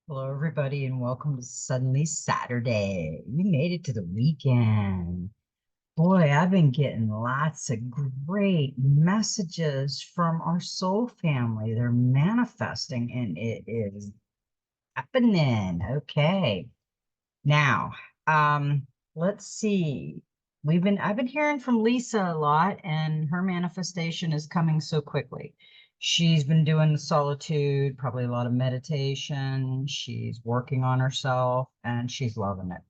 Hello, everybody, and welcome to Suddenly Saturday. We made it to the weekend. Boy, I've been getting lots of great messages from our soul family. They're manifesting, and it is happening. Okay. Now, um, let's see. I've been hearing from Lisa a lot, and her manifestation is coming so quickly. She's been doing the solitude, probably a lot of meditation. She's working on herself, and she's loving it.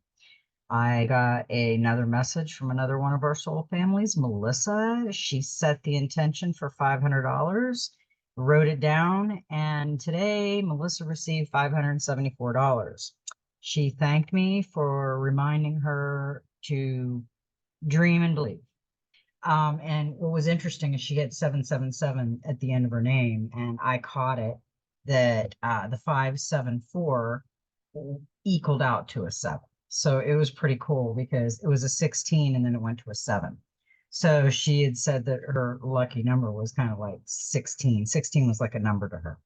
I got another message from another one of our soul families, Melissa. She set the intention for $500, wrote it down, and today Melissa received $574. She thanked me for reminding her to dream and believe. And what was interesting is she had 777 at the end of her name, and I caught it that the 574 equaled out to a 7. So it was pretty cool because it was a 16 and then it went to a 7. So she had said that her lucky number was kind of like 16. 16 was like a number to her.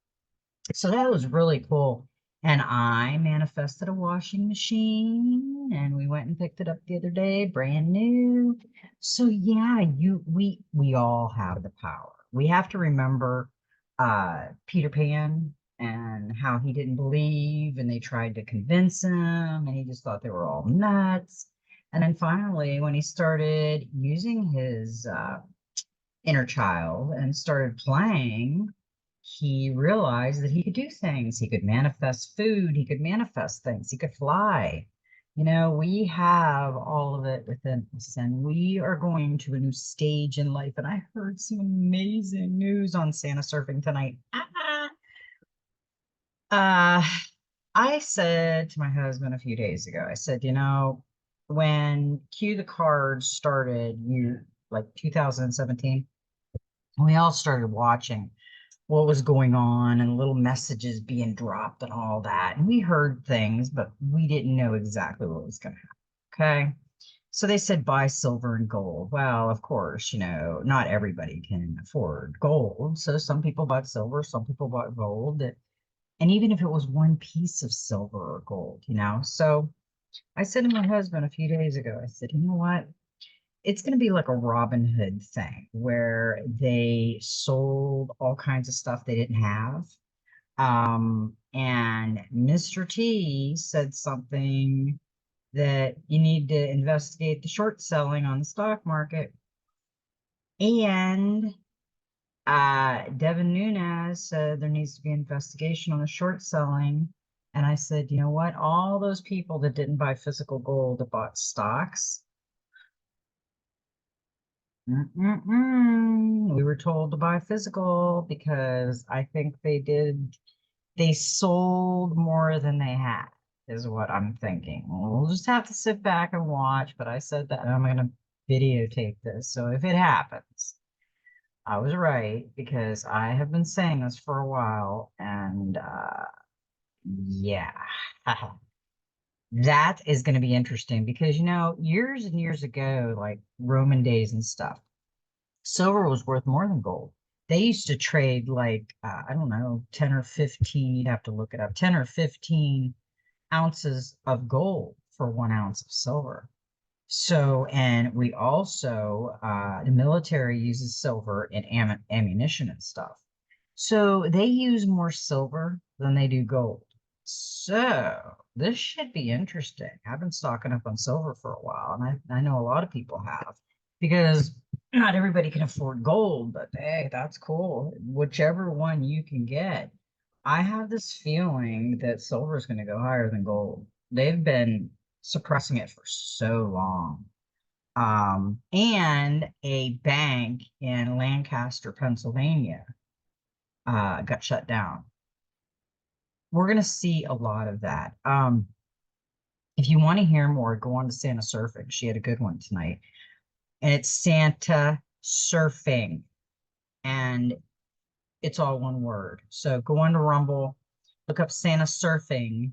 So that was really cool. And I manifested a washing machine and we went and picked it up the other day, brand new. So yeah, we all have the power. We have to remember Peter Pan and how he didn't believe and they tried to convince him and he just thought they were all nuts. And then finally, when he started using his inner child and started playing, he realized that he could do things. He could manifest food, he could manifest things, he could fly. We have all of it within us, and we are going to a new stage in life. And I heard some amazing news on Santa surfing tonight. Uh, I said to my husband a few days ago, I said, when Cue the Cards started, like 2017, we all started watching what was going on and little messages being dropped and all that. And we heard things, but we didn't know exactly what was going to happen. Okay. So they said buy silver and gold. Well, of course, not everybody can afford gold. So some people bought silver, some people bought gold. And even if it was one piece of silver or gold. So I said to my husband a few days ago, I said, you know what? It's going to be like a Robin Hood thing where they sold all kinds of stuff they didn't have. And Mr. T said something that you need to investigate the short selling on the stock market. And Devin Nunes said there needs to be investigation on the short selling. And I said, you know what? All those people that didn't buy physical gold that bought stocks, we were told to buy physical because I think they sold more than they had, is what I'm thinking. We'll just have to sit back and watch, but I said that I'm going to videotape this. So if it happens, I was right because I have been saying this for a while. And yeah, that is going to be interesting because, years and years ago, like Roman days and stuff, silver was worth more than gold. They used to trade like, I don't know, 10 or 15, you'd have to look it up, 10 or 15 ounces of gold for 1 ounce of silver. So, and we also, the military uses silver in ammunition and stuff. So they use more silver than they do gold. So this should be interesting. I've been stocking up on silver for a while, and I know a lot of people have because not everybody can afford gold, but hey, that's cool. Whichever one you can get. I have this feeling that silver is going to go higher than gold. They've been suppressing it for so long. And a bank in Lancaster, Pennsylvania, got shut down. We're going to see a lot of that. If you want to hear more, go on to Santa Surfing. She had a good one tonight. And it's Santa Surfing. And it's all one word. So go on to Rumble, look up Santa Surfing,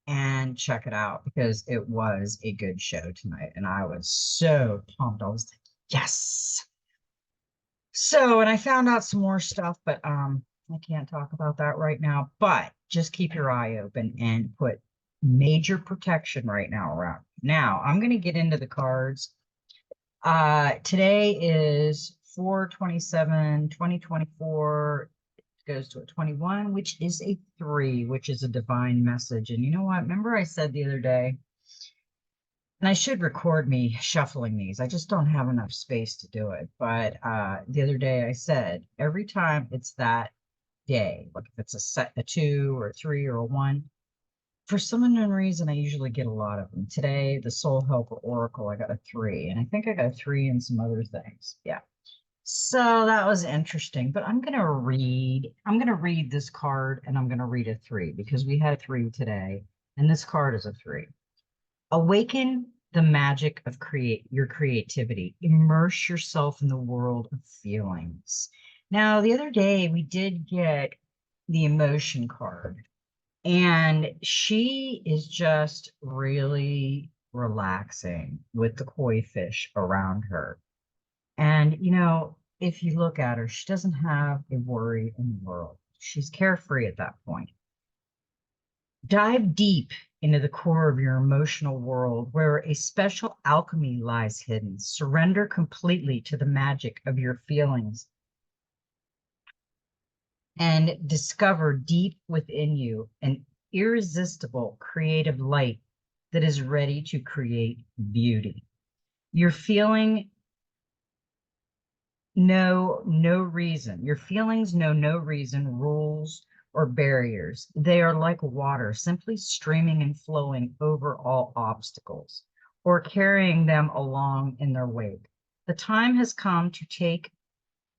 and check it out because it was a good show tonight. And I was so pumped. I was like, yes. So, and I found out some more stuff, but I can't talk about that right now, but just keep your eye open and put major protection right now around. Now, I'm going to get into the cards. Today is 4/27, 2024. Goes to a 21, which is a 3, which is a divine message. And you know what? Remember I said the other day, and I should record me shuffling these. I just don't have enough space to do it. But the other day I said, every time it's that day, like if it's a 2 or a 3 or a 1, for some unknown reason, I usually get a lot of them. Today, the Soul Helper Oracle, I got a 3, and I think I got a 3 and some other things. Yeah. So that was interesting, but I'm gonna read this card and I'm gonna read a 3 because we had a 3 today, and this card is a 3. Awaken the magic of your creativity. Immerse yourself in the world of feelings. Now, the other day we did get the emotion card, and she is just really relaxing with the koi fish around her. And, if you look at her, she doesn't have a worry in the world. She's carefree at that point. Dive deep into the core of your emotional world where a special alchemy lies hidden. Surrender completely to the magic of your feelings and discover deep within you an irresistible creative light that is ready to create beauty. You're feeling no reason. Your feelings know no reason, rules, or barriers. They are like water, simply streaming and flowing over all obstacles or carrying them along in their wake. The time has come to take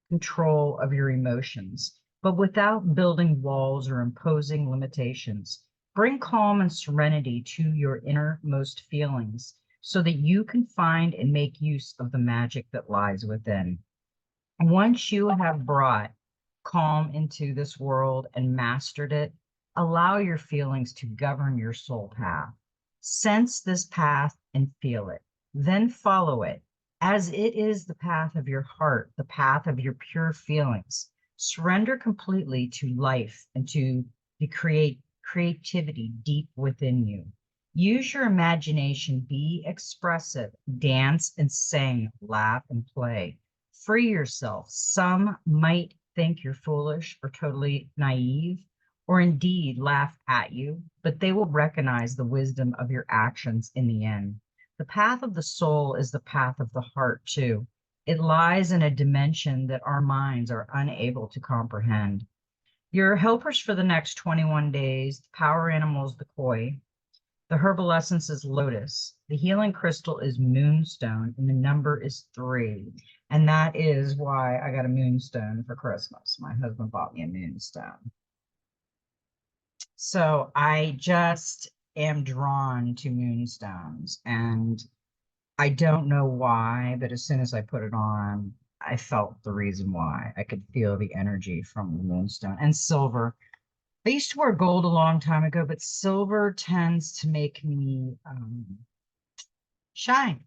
control of your emotions, but without building walls or imposing limitations. Bring calm and serenity to your innermost feelings so that you can find and make use of the magic that lies within. Once you have brought calm into this world and mastered it, allow your feelings to govern your soul path. Sense this path and feel it. Then follow it, as it is the path of your heart, the path of your pure feelings. Surrender completely to life and to the creativity deep within you. Use your imagination, be expressive, dance and sing, laugh and play. Free yourself. Some might think you're foolish or totally naive, or indeed laugh at you, but they will recognize the wisdom of your actions in the end. The path of the soul is the path of the heart, too. It lies in a dimension that our minds are unable to comprehend. Your helpers for the next 21 days, the power animals, the koi, the herbal essence is lotus. The healing crystal is moonstone, and the number is 3. And that is why I got a moonstone for Christmas. My husband bought me a moonstone. So I just am drawn to moonstones, and I don't know why, but as soon as I put it on, I felt the reason why. I could feel the energy from the moonstone and silver. I used to wear gold a long time ago, but silver tends to make me shine.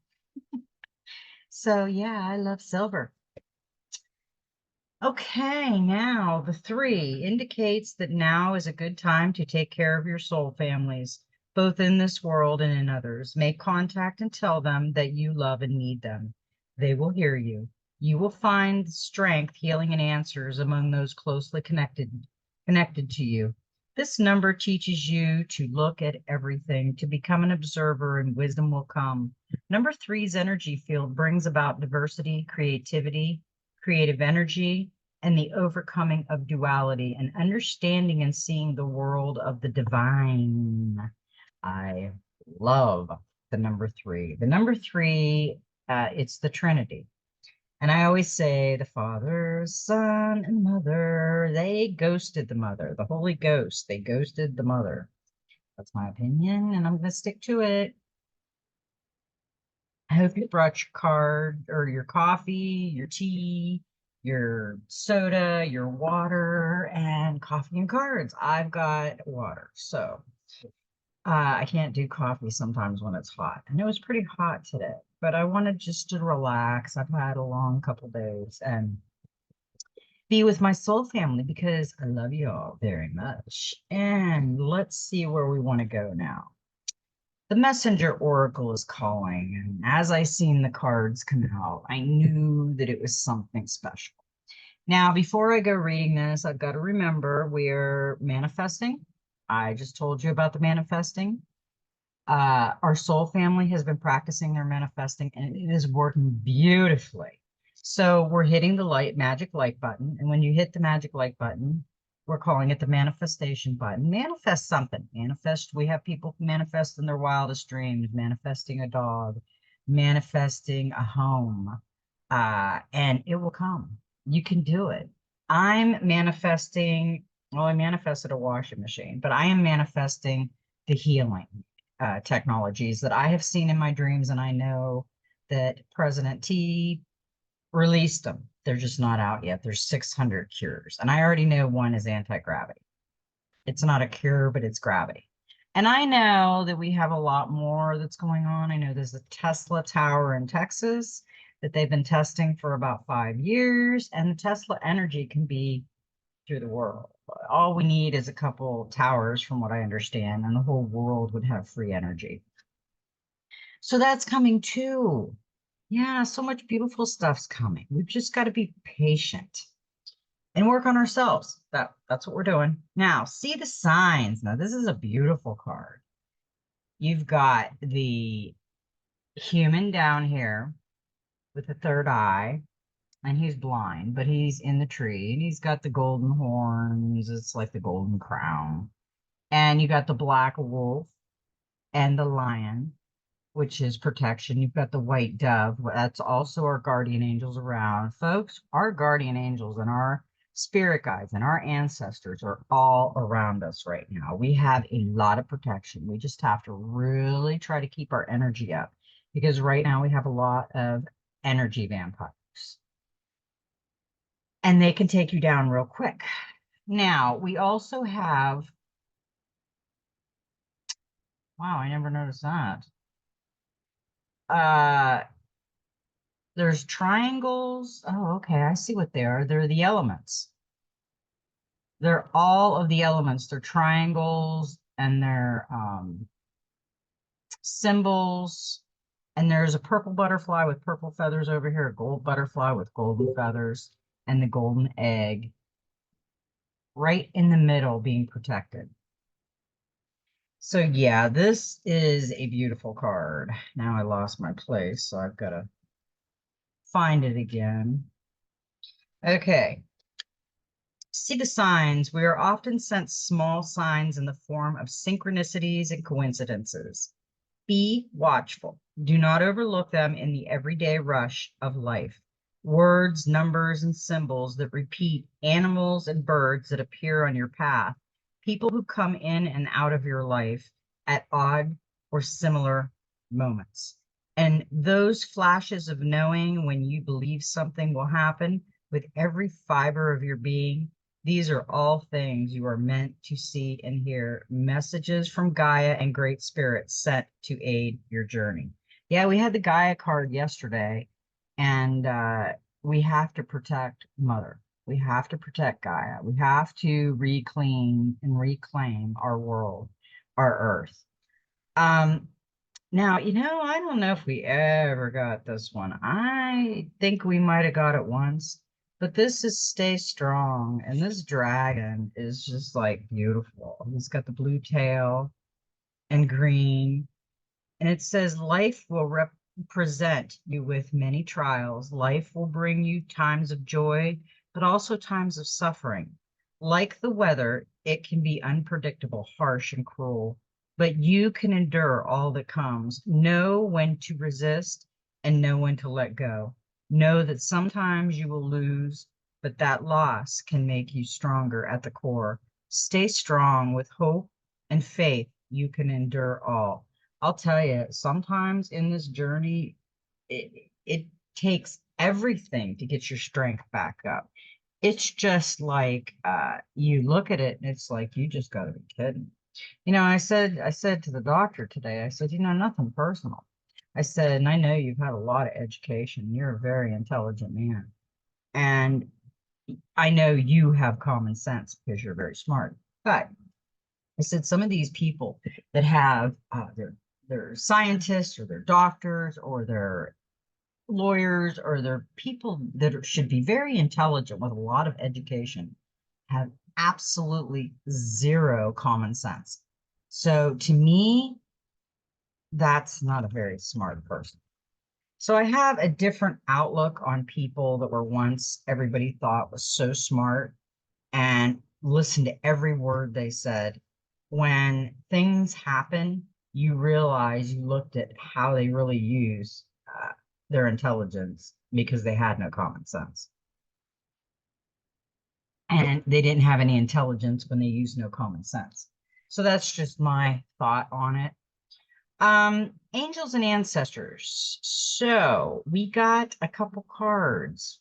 So yeah, I love silver. Okay, now the 3 indicates that now is a good time to take care of your soul families, both in this world and in others. Make contact and tell them that you love and need them. They will hear you. You will find strength, healing, and answers among those closely connected to you. This number teaches you to look at everything, to become an observer, and wisdom will come. Number 3's energy field brings about diversity, creativity, creative energy, and the overcoming of duality and understanding and seeing the world of the divine. I love the number 3. The number 3, it's the Trinity. And I always say the Father, Son, and Mother, they ghosted the mother, the Holy Ghost. They ghosted the mother. That's my opinion, and I'm going to stick to it. I hope you brought your card or your coffee, your tea, your soda, your water, and coffee and cards. I've got water. So I can't do coffee sometimes when it's hot. And it was pretty hot today, but I wanted just to relax. I've had a long couple days, and be with my soul family because I love you all very much. And let's see where we want to go now. The messenger oracle is calling, and as I seen the cards come out, I knew that it was something special. Now, before I go reading this, I've got to remember we're manifesting. I just told you about the manifesting. Our soul family has been practicing their manifesting, and it is working beautifully. So we're hitting the magic light button, and when you hit the magic light button, we're calling it the manifestation button. Manifest something. Manifest. We have people manifest in their wildest dreams, manifesting a dog, manifesting a home, and it will come. You can do it. I'm manifesting. Well, I manifested a washing machine, but I am manifesting the healing technologies that I have seen in my dreams, and I know that President T released them. They're just not out yet. There's 600 cures, and I already know one is anti-gravity. It's not a cure, but it's gravity. And I know that we have a lot more that's going on. I know there's a Tesla tower in Texas that they've been testing for about 5 years, and the Tesla energy can be through the world. All we need is a couple towers, from what I understand, and the whole world would have free energy. So that's coming too. Yeah, so much beautiful stuff's coming. We've just got to be patient and work on ourselves. That's what we're doing. Now, see the signs. Now, this is a beautiful card. You've got the human down here with the third eye, and he's blind, but he's in the tree, and he's got the golden horns. It's like the golden crown. And you got the black wolf and the lion, which is protection. You've got the white dove. That's also our guardian angels around. Folks, our guardian angels and our spirit guides and our ancestors are all around us right now. We have a lot of protection. We just have to really try to keep our energy up, because right now we have a lot of energy vampires, and they can take you down real quick. Now, we also have, wow, I never noticed that. There's triangles. Oh, okay, I see what they are. They're the elements. They're all of the elements. They're triangles, and they're symbols. And there's a purple butterfly with purple feathers over here, a gold butterfly with golden feathers, and the golden egg right in the middle being protected. So yeah, this is a beautiful card. Now I lost my place, so I've got to find it again. Okay. See the signs. We are often sent small signs in the form of synchronicities and coincidences. Be watchful. Do not overlook them in the everyday rush of life. Words, numbers, and symbols that repeat, animals and birds that appear on your path, people who come in and out of your life at odd or similar moments. And those flashes of knowing when you believe something will happen with every fiber of your being, these are all things you are meant to see and hear. Messages from Gaia and Great Spirit sent to aid your journey. Yeah, we had the Gaia card yesterday, and we have to protect Mother. We have to protect Gaia. We have to reclaim our world, our Earth. Now, I don't know if we ever got this one. I think we might have got it once, but this is Stay Strong, and this dragon is just like beautiful. He's got the blue tail and green, and it says life will present you with many trials. Life will bring you times of joy, but also times of suffering. Like the weather, it can be unpredictable, harsh, and cruel, but you can endure all that comes. Know when to resist and know when to let go. Know that sometimes you will lose, but that loss can make you stronger at the core. Stay strong with hope and faith. You can endure all. I'll tell you, sometimes in this journey, it takes everything to get your strength back up. It's just like you look at it and it's like, you just got to be kidding. I said to the doctor today, I said, nothing personal. I said, and I know you've had a lot of education. You're a very intelligent man. And I know you have common sense because you're very smart. But I said some of these people that have they're scientists or they're doctors or they're lawyers or they're people that should be very intelligent with a lot of education have absolutely zero common sense. So to me, that's not a very smart person. So I have a different outlook on people that were once everybody thought was so smart and listen to every word they said. When things happen, you realize you looked at how they really use their intelligence because they had no common sense. And they didn't have any intelligence when they used no common sense. So that's just my thought on it. Angels and ancestors. So we got a couple cards.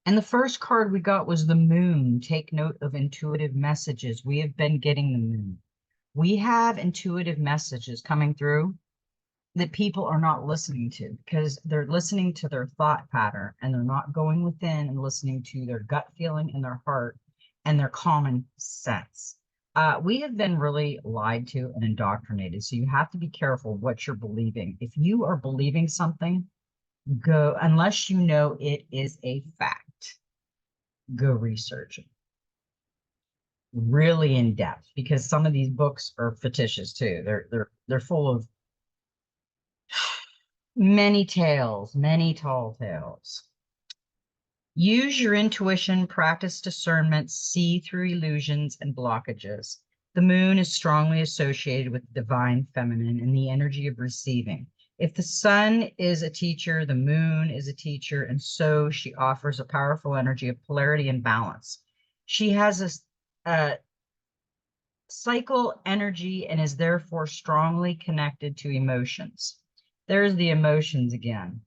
And the first card we got was the moon. Take note of intuitive messages. We have been getting the moon. We have intuitive messages coming through that people are not listening to because they're listening to their thought pattern and they're not going within and listening to their gut feeling and their heart and their common sense. We have been really lied to and indoctrinated. So you have to be careful what you're believing. If you are believing something, go, unless you know it is a fact, go research it really in depth because some of these books are fictitious too. They're full of many tales, many tall tales. Use your intuition, practice discernment, see through illusions and blockages. The moon is strongly associated with the divine feminine and the energy of receiving. If the sun is a teacher, the moon is a teacher, and so she offers a powerful energy of polarity and balance. She has a cycle energy and is therefore strongly connected to emotions. There's the emotions again,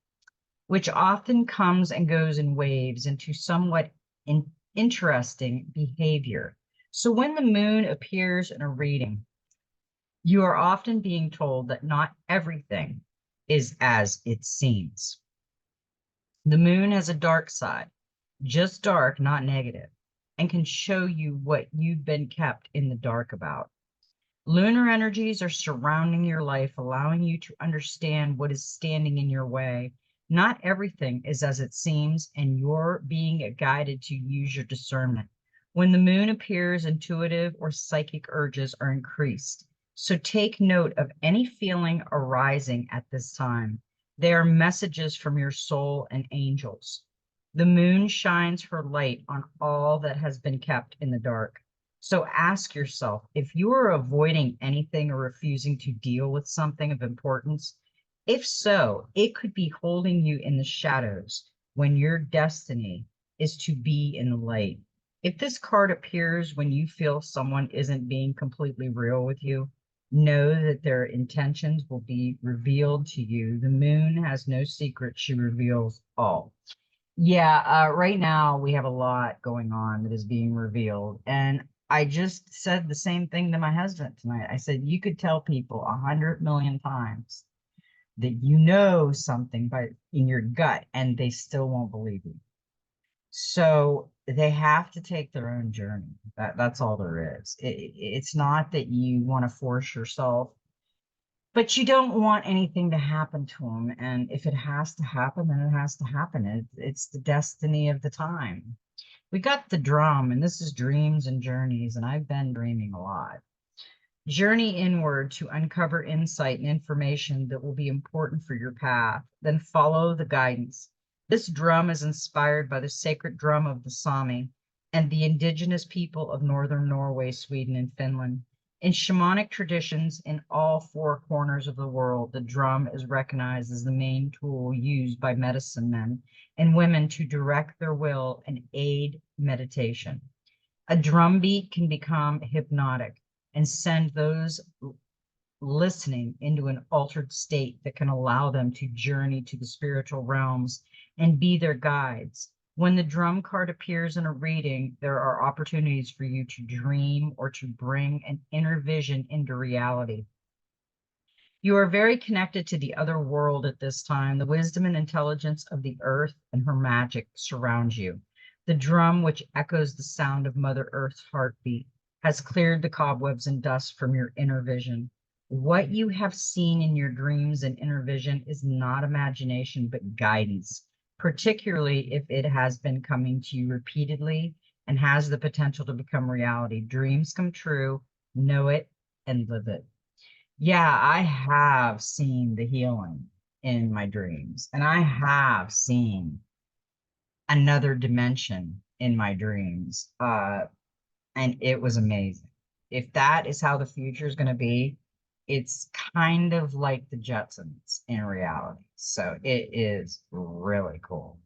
which often comes and goes in waves into somewhat interesting behavior. So when the moon appears in a reading, you are often being told that not everything is as it seems. The moon has a dark side, just dark, not negative, and can show you what you've been kept in the dark about. Lunar energies are surrounding your life, allowing you to understand what is standing in your way. Not everything is as it seems, and you're being guided to use your discernment. When the moon appears, intuitive or psychic urges are increased. So take note of any feeling arising at this time. They are messages from your soul and angels. The moon shines her light on all that has been kept in the dark. So ask yourself, if you are avoiding anything or refusing to deal with something of importance, if so, it could be holding you in the shadows when your destiny is to be in the light. If this card appears when you feel someone isn't being completely real with you, know that their intentions will be revealed to you. The moon has no secret, she reveals all. Yeah, right now we have a lot going on that is being revealed. And I just said the same thing to my husband tonight. I said, you could tell people 100 million times that you know something by in your gut, and they still won't believe you. So they have to take their own journey. That's all there is. It's not that you want to force yourself, but you don't want anything to happen to them. And if it has to happen, then it has to happen. It's the destiny of the time. We got the drum, and this is dreams and journeys, and I've been dreaming a lot. Journey inward to uncover insight and information that will be important for your path. Then follow the guidance. This drum is inspired by the sacred drum of the Sami and the indigenous people of northern Norway, Sweden, and Finland. In shamanic traditions in all four corners of the world, the drum is recognized as the main tool used by medicine men and women to direct their will and aid meditation. A drum beat can become hypnotic and send those listening into an altered state that can allow them to journey to the spiritual realms and be their guides. When the drum card appears in a reading, there are opportunities for you to dream or to bring an inner vision into reality. You are very connected to the other world at this time. The wisdom and intelligence of the earth and her magic surrounds you. The drum, which echoes the sound of Mother Earth's heartbeat, has cleared the cobwebs and dust from your inner vision. What you have seen in your dreams and inner vision is not imagination, but guidance, particularly if it has been coming to you repeatedly and has the potential to become reality. Dreams come true, know it, and live it. Yeah, I have seen the healing in my dreams, and I have seen another dimension in my dreams. And it was amazing. If that is how the future is going to be, it's kind of like the Jetsons in reality. So it is really cool.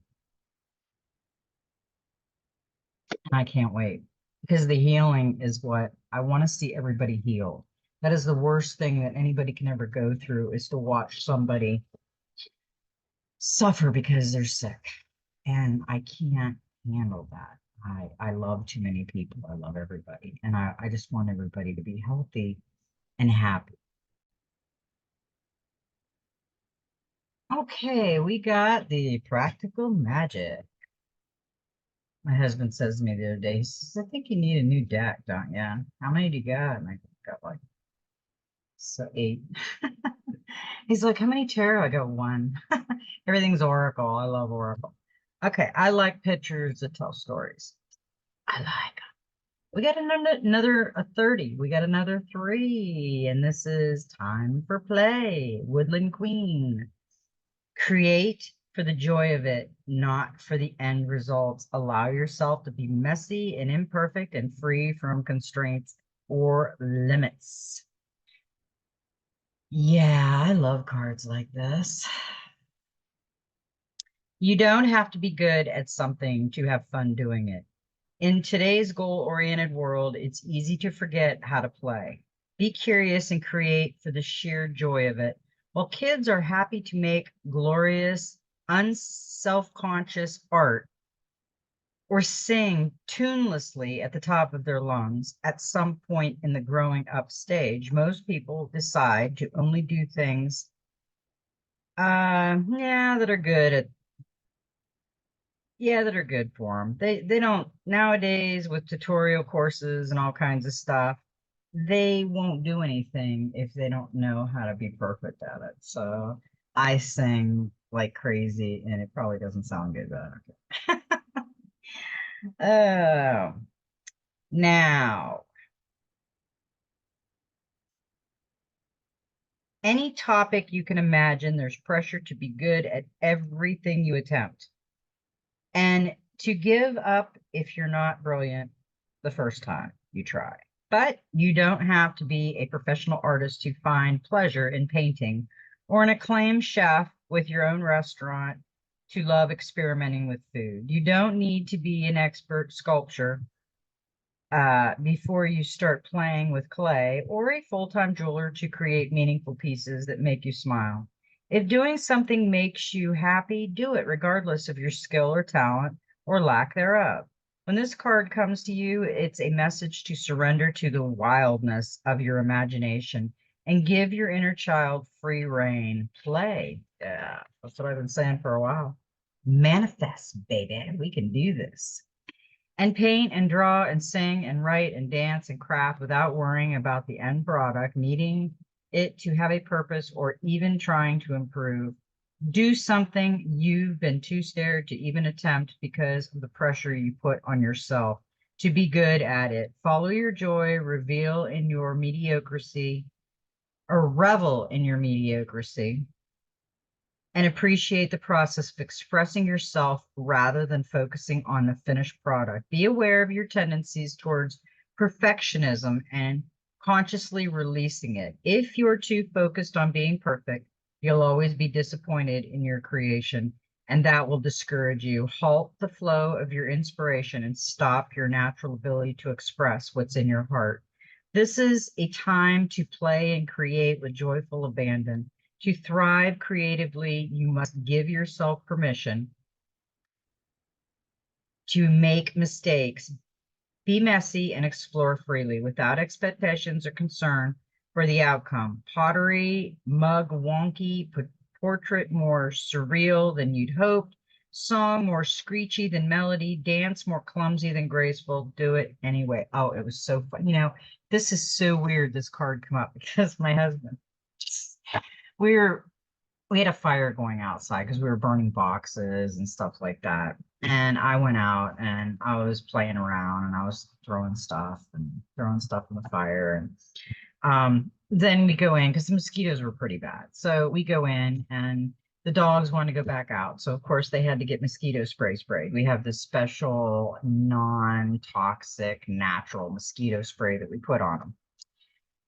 I can't wait because the healing is what I want to see everybody heal. That is the worst thing that anybody can ever go through is to watch somebody suffer because they're sick. And I can't handle that. I love too many people. I love everybody. And I just want everybody to be healthy and happy. Okay, we got the practical magic. My husband says to me the other day, he says, I think you need a new deck, don't you? How many do you got? And I got like 8. He's like, how many tarot? I got 1. Everything's Oracle. I love Oracle. Okay, I like pictures that tell stories. I like. We got another a 30. We got another 3, and this is time for play. Woodland Queen. Create for the joy of it, not for the end results. Allow yourself to be messy and imperfect and free from constraints or limits. Yeah, I love cards like this. You don't have to be good at something to have fun doing it. In today's goal-oriented world, it's easy to forget how to play. Be curious and create for the sheer joy of it. While kids are happy to make glorious, unself-conscious art or sing tunelessly at the top of their lungs at some point in the growing up stage, most people decide to only do things that are good at that are good for them. They don't nowadays with tutorial courses and all kinds of stuff. They won't do anything if they don't know how to be perfect at it. So I sing like crazy, and it probably doesn't sound good, but okay. Oh, now any topic you can imagine, there's pressure to be good at everything you attempt. And to give up if you're not brilliant the first time you try. But you don't have to be a professional artist to find pleasure in painting or an acclaimed chef with your own restaurant to love experimenting with food. You don't need to be an expert sculptor before you start playing with clay or a full-time jeweler to create meaningful pieces that make you smile. If doing something makes you happy, do it regardless of your skill or talent or lack thereof. When this card comes to you, it's a message to surrender to the wildness of your imagination and give your inner child free rein. Play. Yeah, that's what I've been saying for a while. Manifest, baby. We can do this. And paint and draw and sing and write and dance and craft without worrying about the end product, needing it to have a purpose or even trying to improve. Do something you've been too scared to even attempt because of the pressure you put on yourself to be good at it. Follow your joy, revel in your mediocrity, and appreciate the process of expressing yourself rather than focusing on the finished product. Be aware of your tendencies towards perfectionism and consciously releasing it. If you're too focused on being perfect, you'll always be disappointed in your creation, and that will discourage you. Halt the flow of your inspiration and stop your natural ability to express what's in your heart. This is a time to play and create with joyful abandon. To thrive creatively, you must give yourself permission to make mistakes, be messy, and explore freely without expectations or concern for the outcome. Pottery, mug wonky, portrait more surreal than you'd hoped. Song more screechy than melody, dance more clumsy than graceful, do it anyway. Oh, it was so fun. You know, this is so weird, this card come up because my husband, we were we had a fire going outside because we were burning boxes and stuff like that. And I went out and I was playing around and I was throwing stuff in the fire. And then we go in because the mosquitoes were pretty bad. So we go in and the dogs want to go back out. So of course they had to get mosquito spray sprayed. We have this special non-toxic natural mosquito spray that we put on them.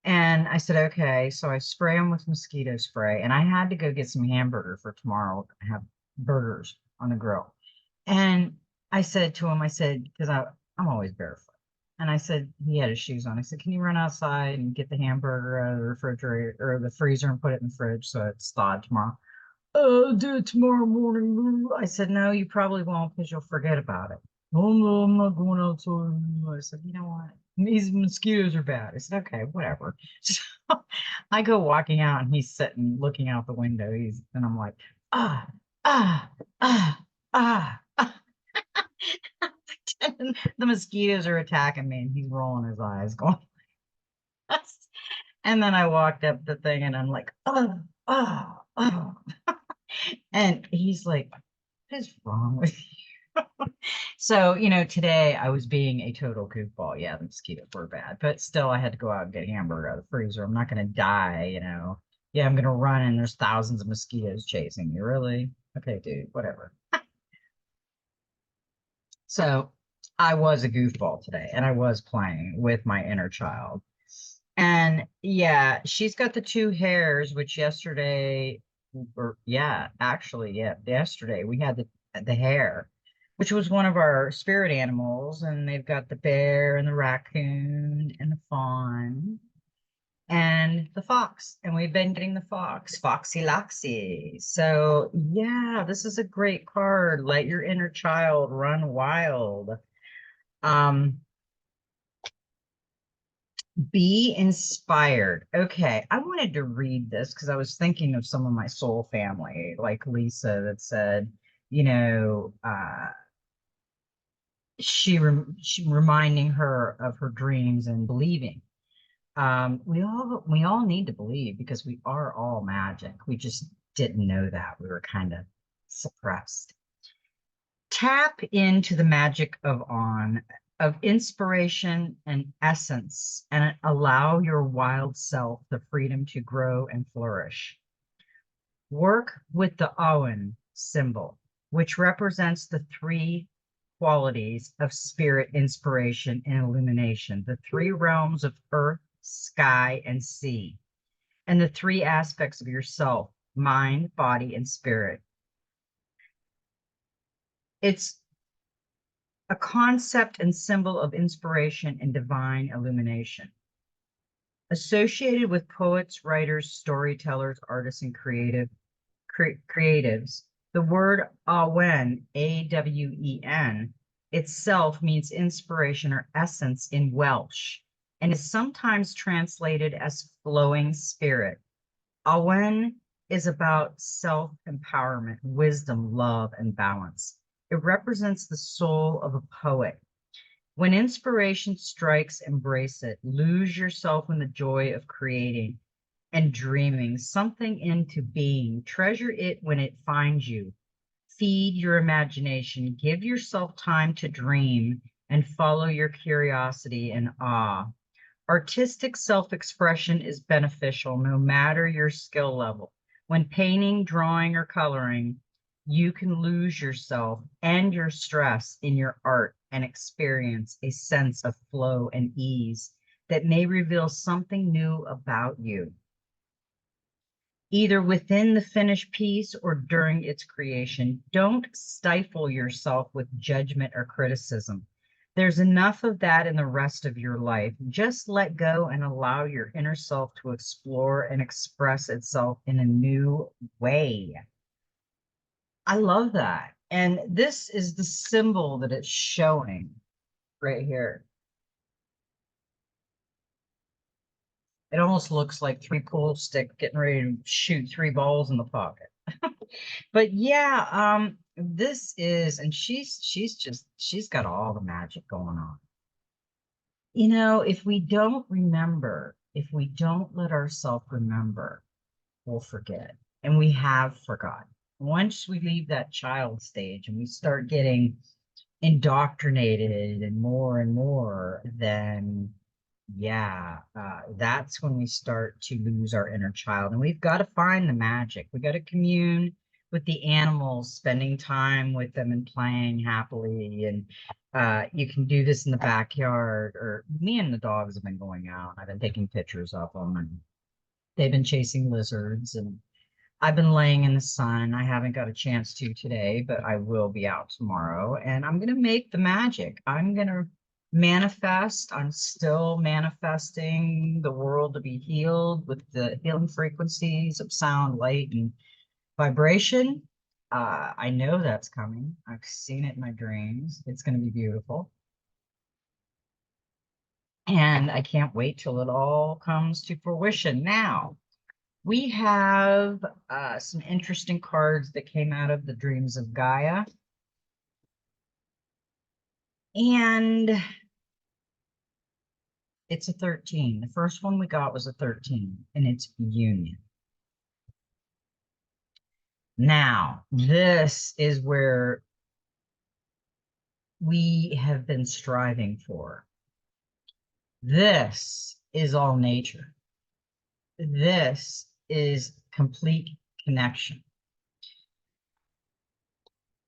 And I said, okay. So I spray them with mosquito spray. And I had to go get some hamburger for tomorrow. I have burgers on the grill. And I said to him, I said, because I'm always barefoot. And I said, he had his shoes on. I said, can you run outside and get the hamburger out of the refrigerator or the freezer and put it in the fridge so it's thawed tomorrow? Oh, I'll do it tomorrow morning. I said, no, you probably won't because you'll forget about it. Oh, no, I'm not going outside. I said, you know what? These mosquitoes are bad. I said, okay, whatever. So I go walking out and he's sitting looking out the window. And I'm like, ah, ah, ah, ah. And the mosquitoes are attacking me and he's rolling his eyes going. And then I walked up the thing and I'm like, oh, oh, oh. And he's like, what is wrong with you? So, you know, today I was being a total goofball. Yeah, the mosquitoes were bad, but still I had to go out and get hamburger out of the freezer. I'm not going to die, you know. Yeah, I'm going to run and there's thousands of mosquitoes chasing me. Really? Okay, dude, whatever. So I was a goofball today and I was playing with my inner child. And yeah, she's got the two hairs, which yesterday, or yeah, actually, yeah, yesterday we had the hare, which was one of our spirit animals, and they've got the bear and the raccoon and the fawn and the fox, and we've been getting the fox, Foxy Loxy. So yeah, this is a great card. Let your inner child run wild. Um, Be inspired. Okay, I wanted to read this because I was thinking of some of my soul family, like Lisa, that said, you know, she reminding her of her dreams and believing. We all need to believe because we are all magic. We just didn't know that. We were kind of suppressed. Tap into the magic of inspiration and essence and allow your wild self the freedom to grow and flourish. Work with the Awen symbol, which represents the three qualities of spirit, inspiration, and illumination, the three realms of earth, sky, and sea, and the three aspects of yourself, mind, body, and spirit. It's a concept and symbol of inspiration and divine illumination. Associated with poets, writers, storytellers, artists, and creatives, the word Awen, A-W-E-N, itself means inspiration or essence in Welsh and is sometimes translated as flowing spirit. Awen is about self-empowerment, wisdom, love, and balance. It represents the soul of a poet. When inspiration strikes, embrace it. Lose yourself in the joy of creating and dreaming something into being. Treasure it when it finds you. Feed your imagination. Give yourself time to dream and follow your curiosity and awe. Artistic self-expression is beneficial no matter your skill level. When painting, drawing, or coloring, you can lose yourself and your stress in your art and experience a sense of flow and ease that may reveal something new about you, either within the finished piece or during its creation. Don't stifle yourself with judgment or criticism. There's enough of that in the rest of your life. Just let go and allow your inner self to explore and express itself in a new way. I love that. And this is the symbol that it's showing right here. It almost looks like three pool stick getting ready to shoot three balls in the pocket. But yeah, This is, and she's got all the magic going on. You know, if we don't remember, if we don't let ourselves remember, we'll forget. And we have forgotten. Once we leave that child stage and we start getting indoctrinated and more, then yeah, that's when we start to lose our inner child. And we've got to find the magic. We got to commune with the animals, spending time with them and playing happily. And you can do this in the backyard, or me and the dogs have been going out. I've been taking pictures of them, and they've been chasing lizards, and I've been laying in the sun. I haven't got a chance to today, but I will be out tomorrow, and I'm going to make the magic. I'm going to manifest. I'm still manifesting the world to be healed with the healing frequencies of sound, light, and vibration. I know that's coming. I've seen it in my dreams. It's going to be beautiful. And I can't wait till it all comes to fruition. Now, we have some interesting cards that came out of the Dreams of Gaia. And it's a 13. The first one we got was a 13, and it's union. Now, this is where we have been striving for. This is all nature. This is complete connection.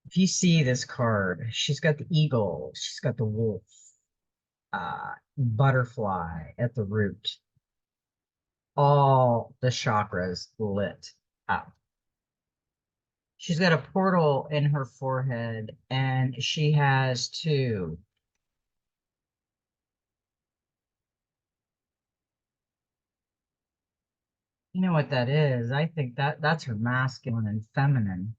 If you see this card, she's got the eagle, she's got the wolf, butterfly at the root, all the chakras lit up. She's got a portal in her forehead, and she has two. You know what that is? I think that's her masculine and feminine.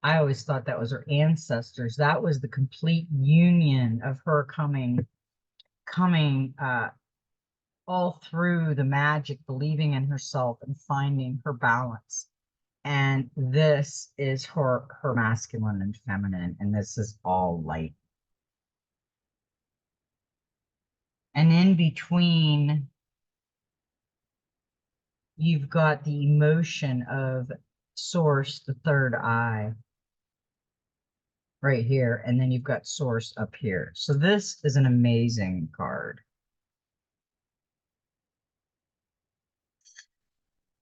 I always thought that was her ancestors. That was the complete union of her coming all through the magic, believing in herself and finding her balance. And this is her masculine and feminine, and this is all light. And in between, you've got the emotion of source, the third eye, right here, and then you've got source up here. So this is an amazing card.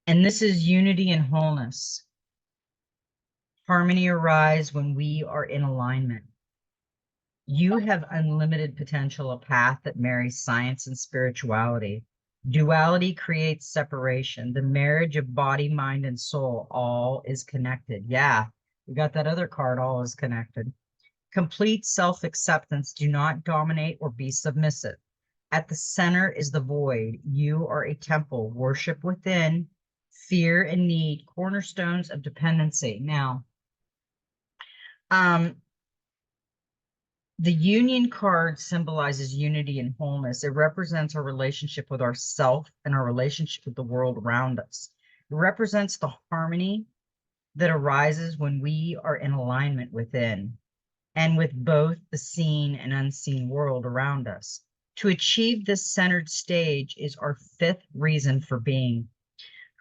And this is unity and wholeness. Harmony arises when we are in alignment. You have unlimited potential, a path that marries science and spirituality. Duality creates separation. The marriage of body, mind, and soul, all is connected. Yeah, we got that other card, all is connected. Complete self-acceptance. Do not dominate or be submissive. At the center is the void. You are a temple. Worship within. Fear and need, cornerstones of dependency. Now, the union card symbolizes unity and wholeness. It represents our relationship with ourself and our relationship with the world around us. It represents the harmony that arises when we are in alignment within and with both the seen and unseen world around us. To achieve this centered stage is our fifth reason for being.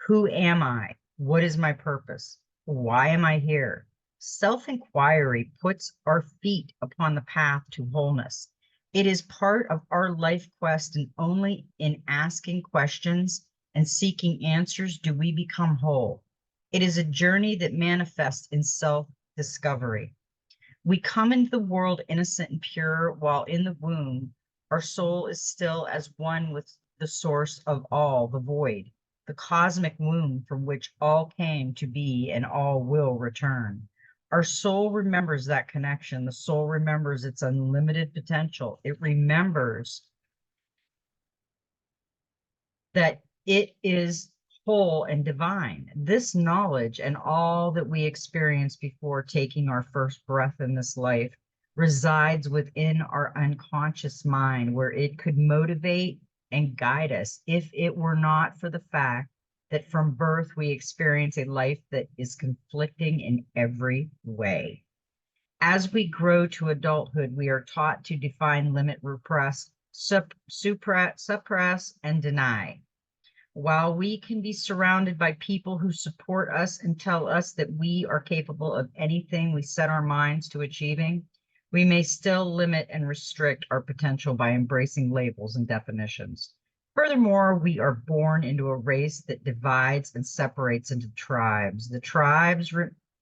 Who am I? What is my purpose? Why am I here? Self-inquiry puts our feet upon the path to wholeness. It is part of our life quest, and only in asking questions and seeking answers do we become whole. It is a journey that manifests in self-discovery. We come into the world innocent and pure, while in the womb, our soul is still as one with the source of all, the void, the cosmic womb from which all came to be and all will return. Our soul remembers that connection. The soul remembers its unlimited potential. It remembers that it is whole and divine. This knowledge and all that we experience before taking our first breath in this life resides within our unconscious mind, where it could motivate and guide us if it were not for the fact that from birth we experience a life that is conflicting in every way. As we grow to adulthood, we are taught to define, limit, repress, suppress, and deny. While we can be surrounded by people who support us and tell us that we are capable of anything we set our minds to achieving, we may still limit and restrict our potential by embracing labels and definitions. Furthermore, we are born into a race that divides and separates into tribes. The tribes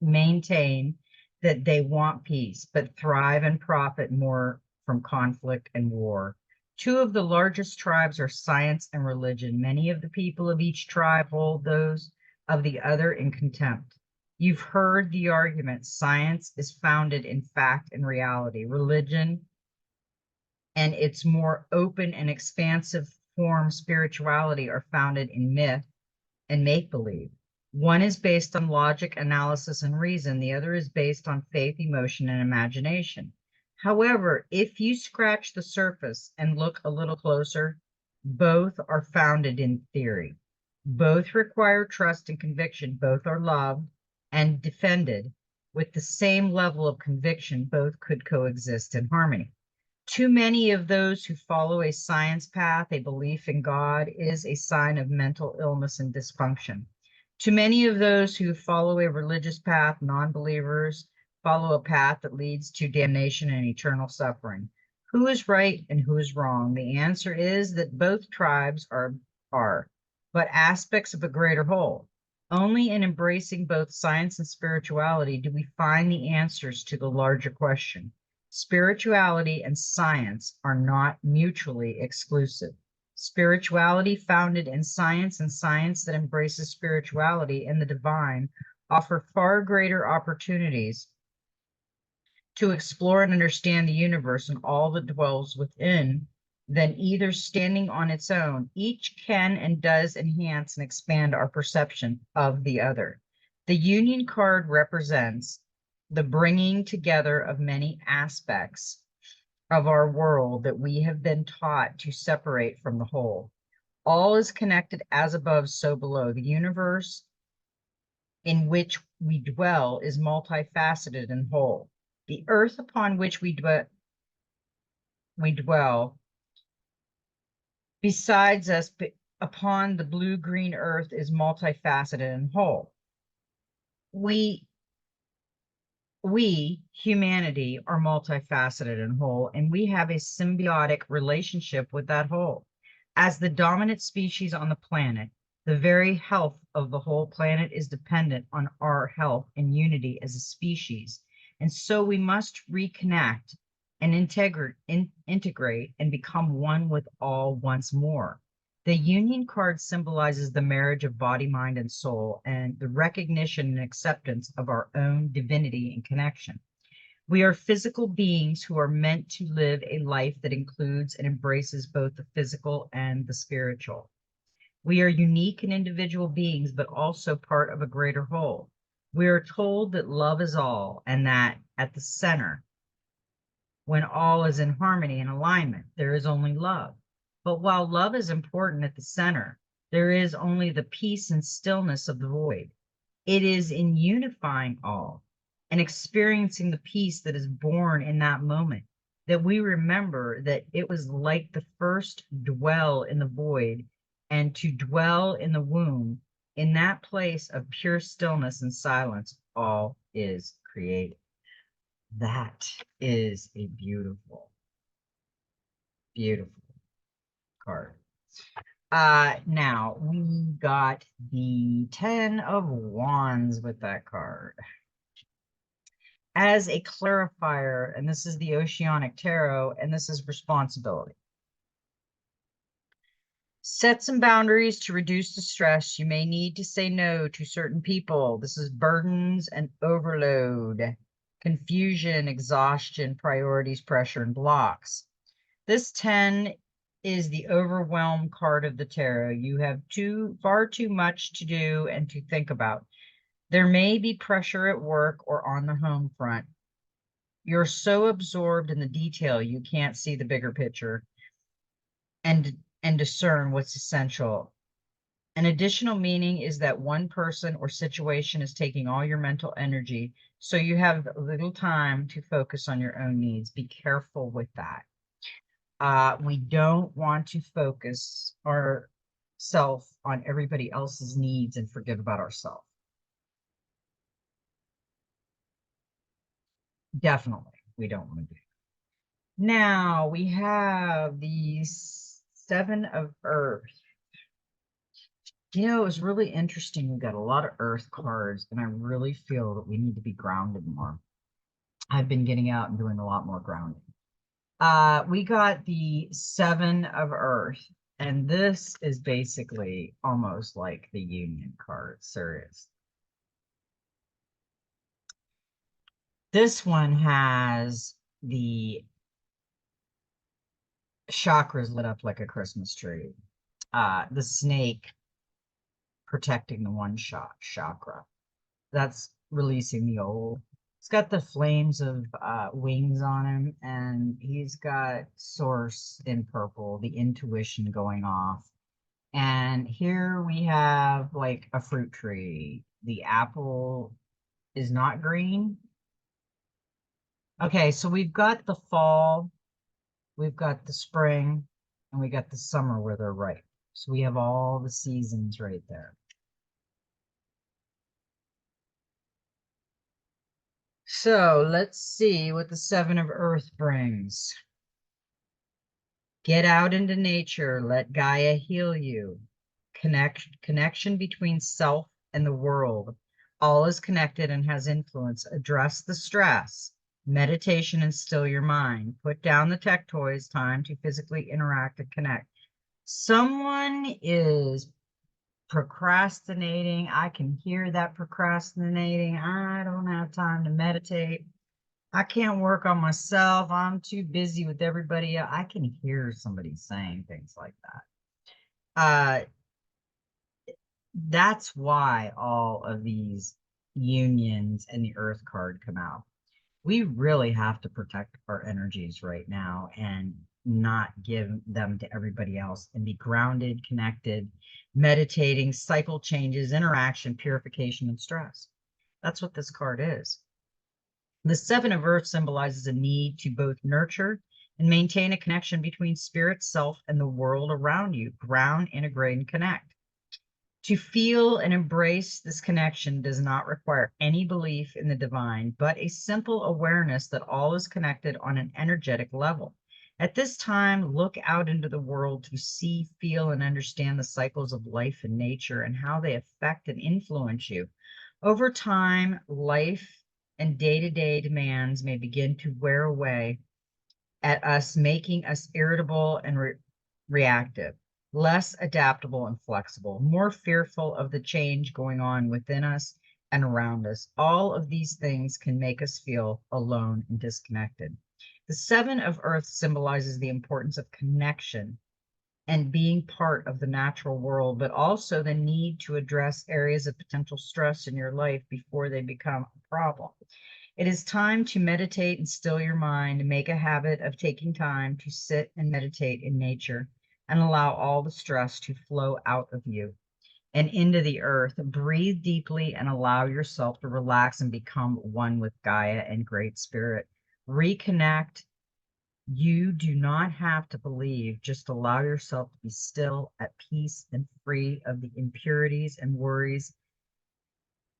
maintain that they want peace, but thrive and profit more from conflict and war. Two of the largest tribes are science and religion. Many of the people of each tribe hold those of the other in contempt. You've heard the argument, science is founded in fact and reality. Religion and its more open and expansive form, spirituality, are founded in myth and make-believe. One is based on logic, analysis, and reason. The other is based on faith, emotion, and imagination. However, if you scratch the surface and look a little closer, both are founded in theory. Both require trust and conviction. Both are loved and defended with the same level of conviction. Both could coexist in harmony. Too many of those who follow a science path, a belief in God, is a sign of mental illness and dysfunction. Too many of those who follow a religious path, non-believers, follow a path that leads to damnation and eternal suffering. Who is right and who is wrong? The answer is that both tribes are but aspects of a greater whole. Only in embracing both science and spirituality do we find the answers to the larger question. Spirituality and science are not mutually exclusive. Spirituality founded in science and science that embraces spirituality and the divine offer far greater opportunities to explore and understand the universe and all that dwells within than either standing on its own. Each can and does enhance and expand our perception of the other. The Union card represents the bringing together of many aspects of our world that we have been taught to separate from the whole. All is connected as above, so below. The universe in which we dwell is multifaceted and whole. The earth upon which we dwell, besides us, upon the blue-green earth, is multifaceted and whole. We, humanity, are multifaceted and whole, and we have a symbiotic relationship with that whole. As the dominant species on the planet, the very health of the whole planet is dependent on our health and unity as a species. And so we must reconnect and integrate and become one with all once more. The Union card symbolizes the marriage of body, mind, and soul, and the recognition and acceptance of our own divinity and connection. We are physical beings who are meant to live a life that includes and embraces both the physical and the spiritual. We are unique and individual beings, but also part of a greater whole. We are told that love is all, and that at the center, when all is in harmony and alignment, there is only love. But while love is important at the center, there is only the peace and stillness of the void. It is in unifying all and experiencing the peace that is born in that moment that we remember that it was like the first dwell in the void and to dwell in the womb. In that place of pure stillness and silence, all is created. That is a beautiful, beautiful card. Now we got the 10 of Wands with that card. As a clarifier, and this is the Oceanic Tarot, and this is responsibility. Set some boundaries to reduce the stress. You may need to say no to certain people. This is burdens and overload, confusion, exhaustion, priorities, pressure, and blocks. This 10 is the overwhelm card of the tarot. You have far too much to do and to think about. There may be pressure at work or on the home front. You're so absorbed in the detail, you can't see the bigger picture and discern what's essential. An additional meaning is that one person or situation is taking all your mental energy, so you have little time to focus on your own needs. Be careful with that. We don't want to focus ourself on everybody else's needs and forget about ourselves. Definitely, we don't want to do that. Now we have the Seven of Earth. You know, it was really interesting. We got a lot of Earth cards, and I really feel that we need to be grounded more. I've been getting out and doing a lot more grounding. We got the Seven of Earth, and this is basically almost like the Union card, serious. This one has the chakras lit up like a Christmas tree. The snake protecting the one chakra. That's releasing the old. It's got the flames of wings on him, and he's got source in purple, the intuition going off. And here we have like a fruit tree. The apple is not green. Okay, so we've got the fall, we've got the spring, and we got the summer where they're ripe. So we have all the seasons right there. So let's see what the Seven of Earth brings. Get out into nature. Let Gaia heal you. Connection between self and the world. All is connected and has influence. Address the stress. Meditation and still your mind. Put down the tech toys. Time to physically interact and connect. Someone is procrastinating. I can hear that procrastinating. I don't have time to meditate. I can't work on myself. I'm too busy with everybody else. I can hear somebody saying things like that. That's why all of these unions and the Earth card come out. We really have to protect our energies right now and not give them to everybody else and be grounded, connected, meditating, cycle changes, interaction, purification, and stress. That's what this card is. The Seven of Earth symbolizes a need to both nurture and maintain a connection between spirit, self, and the world around you. Ground, integrate, and connect. To feel and embrace this connection does not require any belief in the divine, but a simple awareness that all is connected on an energetic level. At this time, look out into the world to see, feel, and understand the cycles of life and nature and how they affect and influence you. Over time, life and day-to-day demands may begin to wear away at us, making us irritable and reactive, less adaptable and flexible, more fearful of the change going on within us and around us. All of these things can make us feel alone and disconnected. The Seven of Earth symbolizes the importance of connection and being part of the natural world, but also the need to address areas of potential stress in your life before they become a problem. It is time to meditate and still your mind. Make a habit of taking time to sit and meditate in nature and allow all the stress to flow out of you and into the earth. Breathe deeply and allow yourself to relax and become one with Gaia and Great Spirit. Reconnect. You do not have to believe, just allow yourself to be still, at peace, and free of the impurities and worries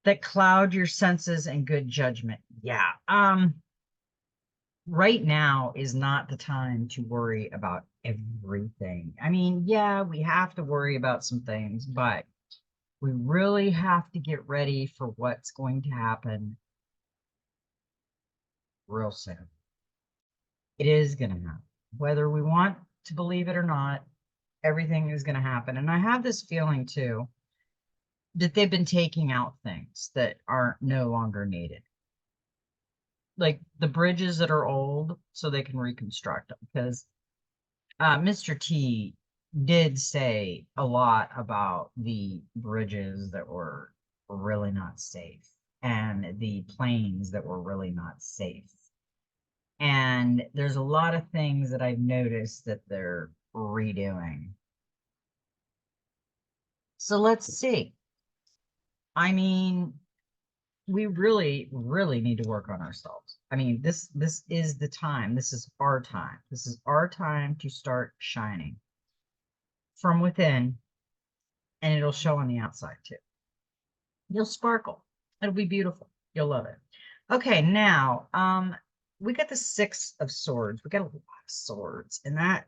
that cloud your senses and good judgment. Yeah. Right now is not the time to worry about everything. I mean, yeah, we have to worry about some things, but we really have to get ready for what's going to happen real soon. It is going to happen. Whether we want to believe it or not, everything is going to happen. And I have this feeling too that they've been taking out things that are no longer needed, like the bridges that are old, so they can reconstruct them. Because Mr. T did say a lot about the bridges that were really not safe and the planes that were really not safe. And there's a lot of things that I've noticed that they're redoing. So let's see. I mean, we really, really need to work on ourselves. I mean, this is the time. This is our time. This is our time to start shining from within, and it'll show on the outside too. You'll sparkle. It'll be beautiful. You'll love it. Okay, now, we got the Six of Swords. We got a lot of swords, and that,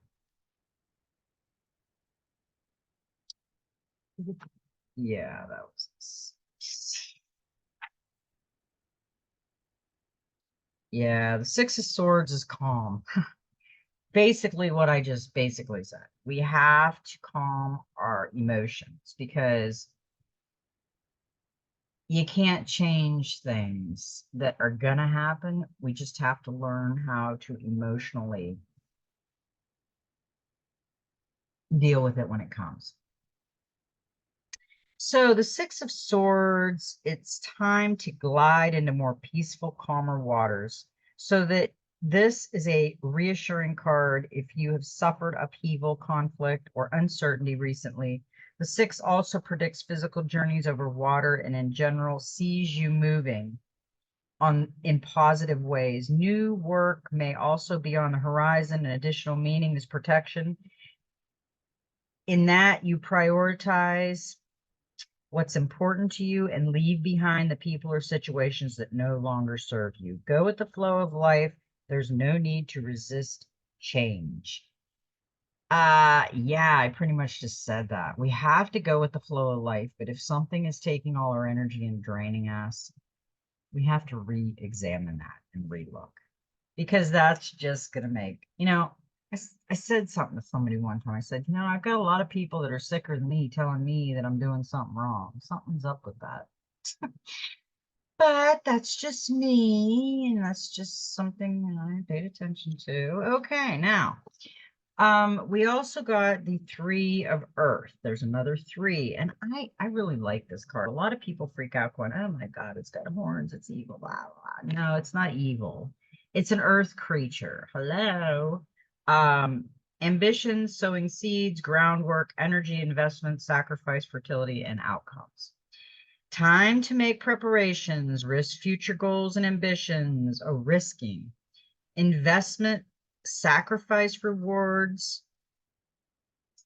yeah, that was, yeah, the Six of Swords is calm. Basically what I just basically said. We have to calm our emotions because you can't change things that are going to happen. We just have to learn how to emotionally deal with it when it comes. So the Six of Swords, it's time to glide into more peaceful, calmer waters so that this is a reassuring card if you have suffered upheaval, conflict, or uncertainty recently. The Six also predicts physical journeys over water and in general sees you moving in positive ways. New work may also be on the horizon. An additional meaning is protection. In that you prioritize what's important to you and leave behind the people or situations that no longer serve you. Go with the flow of life. There's no need to resist change. Yeah, I pretty much just said that. We have to go with the flow of life, but if something is taking all our energy and draining us, we have to re-examine that and relook because that's just going to make, I said something to somebody one time. I said, I've got a lot of people that are sicker than me telling me that I'm doing something wrong. Something's up with that. But that's just me, and that's just something I paid attention to. Okay, now, we also got the Three of Earth. There's another three, and I really like this card. A lot of people freak out going, oh my God, it's got horns, it's evil, blah, blah. No, it's not evil. It's an earth creature. Hello. Ambition, sowing seeds, groundwork, energy, investment, sacrifice, fertility, and outcomes. Time to make preparations, risk future goals and ambitions, or risking. Investment, sacrifice, rewards.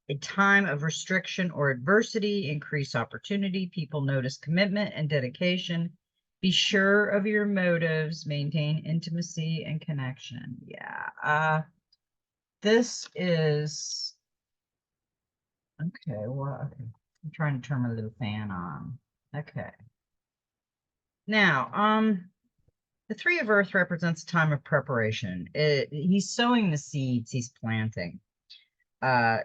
A time of restriction or adversity, increase opportunity. People notice commitment and dedication. Be sure of your motives, maintain intimacy and connection. Yeah. This is, okay, well, okay. I'm trying to turn my little fan on. Okay. Now, the Three of Earth represents a time of preparation. He's sowing the seeds, he's planting. The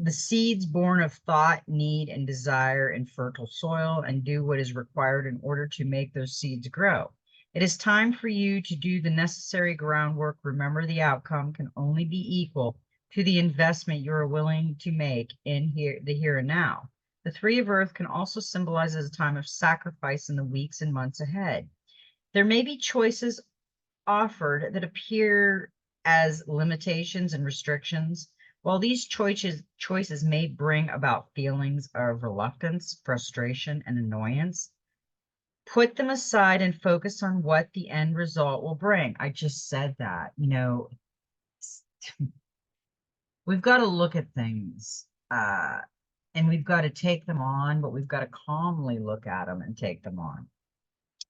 seeds born of thought, need, and desire in fertile soil and do what is required in order to make those seeds grow. It is time for you to do the necessary groundwork. Remember, the outcome can only be equal to the investment you are willing to make in the here and now. The Three of Earth can also symbolize as a time of sacrifice in the weeks and months ahead. There may be choices offered that appear as limitations and restrictions. While these choices may bring about feelings of reluctance, frustration, and annoyance, put them aside and focus on what the end result will bring. I just said that, we've got to look at things and we've got to take them on, but we've got to calmly look at them and take them on.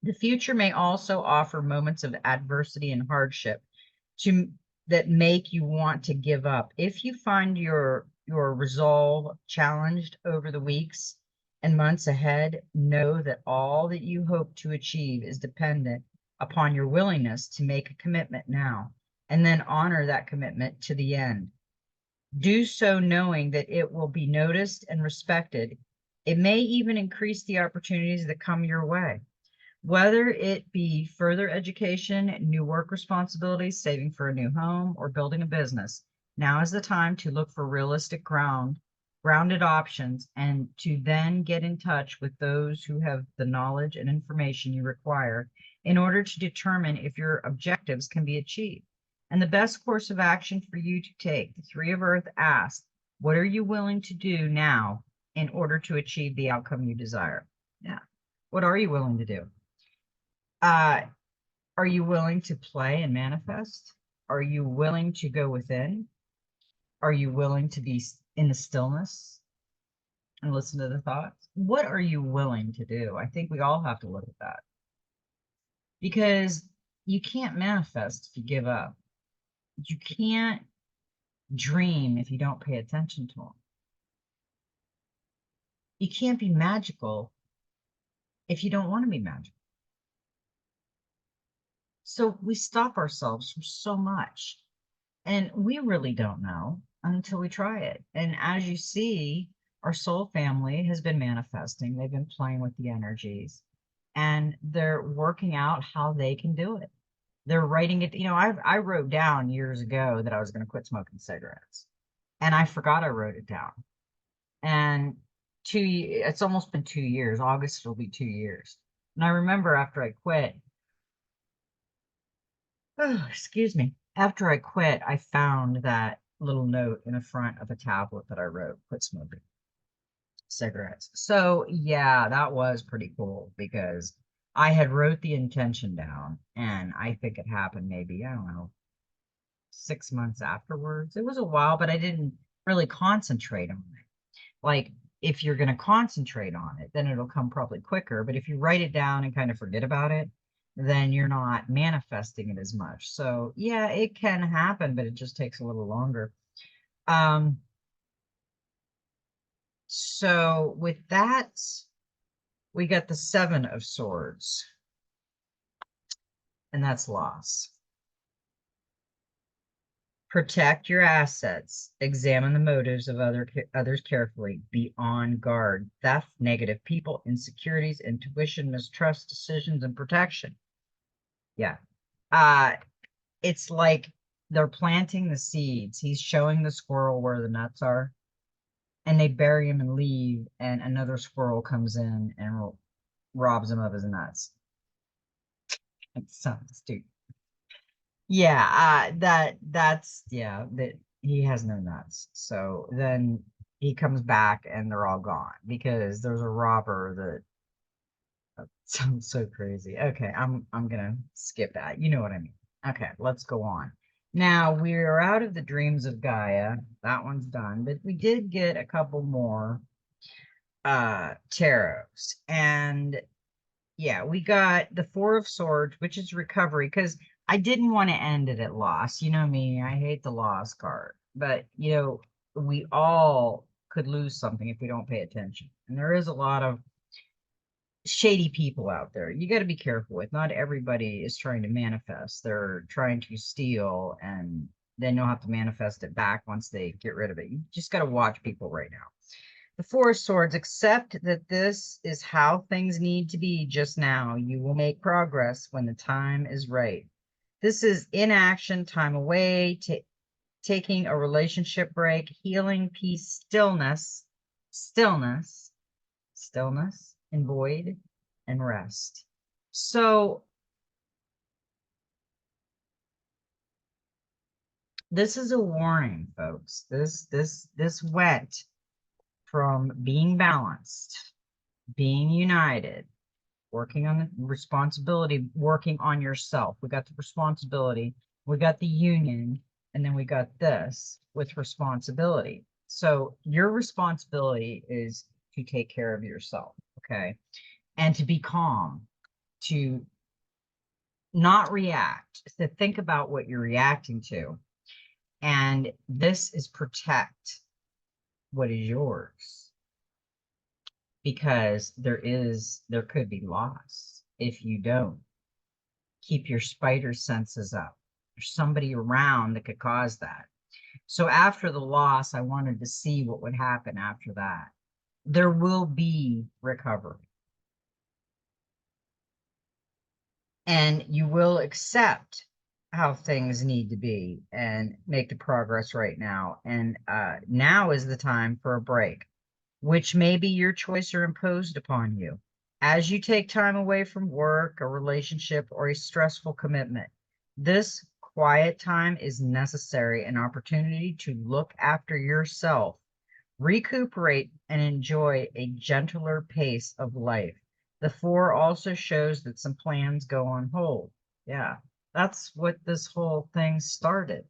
The future may also offer moments of adversity and hardship that make you want to give up. If you find your resolve challenged over the weeks and months ahead, know that all that you hope to achieve is dependent upon your willingness to make a commitment now and then honor that commitment to the end. Do so knowing that it will be noticed and respected. It may even increase the opportunities that come your way. Whether it be further education, new work responsibilities, saving for a new home, or building a business, now is the time to look for realistic grounded options and to then get in touch with those who have the knowledge and information you require in order to determine if your objectives can be achieved. And the best course of action for you to take, the Three of Earth asks, what are you willing to do now in order to achieve the outcome you desire. Yeah. What are you willing to do? Are you willing to play and manifest? Are you willing to go within? Are you willing to be in the stillness and listen to the thoughts? What are you willing to do? I think we all have to look at that, because you can't manifest if you give up. You can't dream if you don't pay attention to them. You can't be magical if you don't want to be magical. So we stop ourselves from so much, and we really don't know until we try it. And as you see, our soul family has been manifesting. They've been playing with the energies, and they're working out how they can do it. They're writing it. I wrote down years ago that I was going to quit smoking cigarettes, and I forgot I wrote it down. And it's almost been 2 years. August will be 2 years. And I remember after I quit, oh, excuse me, after I quit, I found that little note in the front of a tablet that I wrote, quit smoking cigarettes. So yeah, that was pretty cool, because I had wrote the intention down, and I think it happened maybe, I don't know, 6 months afterwards. It was a while, but I didn't really concentrate on it. Like, if you're going to concentrate on it, then it'll come probably quicker. But if you write it down and kind of forget about it, then you're not manifesting it as much. So yeah, it can happen, but it just takes a little longer. So with that, we got the 7 of Swords, and that's loss. Protect your assets. Examine the motives of others carefully. Be on guard. Theft, negative people, insecurities, intuition, mistrust, decisions, and protection. Yeah. It's like they're planting the seeds. He's showing the squirrel where the nuts are, and they bury him and leave, and another squirrel comes in and robs him of his nuts. It sounds stupid. Yeah, that's yeah, that he has no nuts. So then he comes back and they're all gone, because there's a robber that sounds so crazy. Okay, I'm gonna skip that. You know what I mean. Okay, let's go on. Now we're out of the dreams of Gaia. That one's done, but we did get a couple more tarots. And yeah, we got the 4 of Swords, which is recovery, because I didn't want to end it at loss. You know me, I hate the loss card. But, we all could lose something if we don't pay attention. And there is a lot of shady people out there. You got to be careful with. Not everybody is trying to manifest. They're trying to steal, and then you'll have to manifest it back once they get rid of it. You just got to watch people right now. The 4 of Swords, accept that this is how things need to be just now. You will make progress when the time is right. This is inaction, time away, taking a relationship break, healing, peace, stillness, and void, and rest. So this is a warning, folks. This went from being balanced, being united, working on the responsibility, working on yourself. We got the responsibility, we got the union, and then we got this with responsibility. So your responsibility is to take care of yourself, okay? And to be calm, to not react, to think about what you're reacting to. And this is protect what is yours, because there could be loss if you don't keep your spider senses up. There's somebody around that could cause that. So after the loss, I wanted to see what would happen after that. There will be recovery, and you will accept how things need to be and make the progress right now. And now is the time for a break, which may be your choice or imposed upon you. As you take time away from work, a relationship, or a stressful commitment, this quiet time is necessary, an opportunity to look after yourself, recuperate, and enjoy a gentler pace of life. The four also shows that some plans go on hold. Yeah, that's what this whole thing started.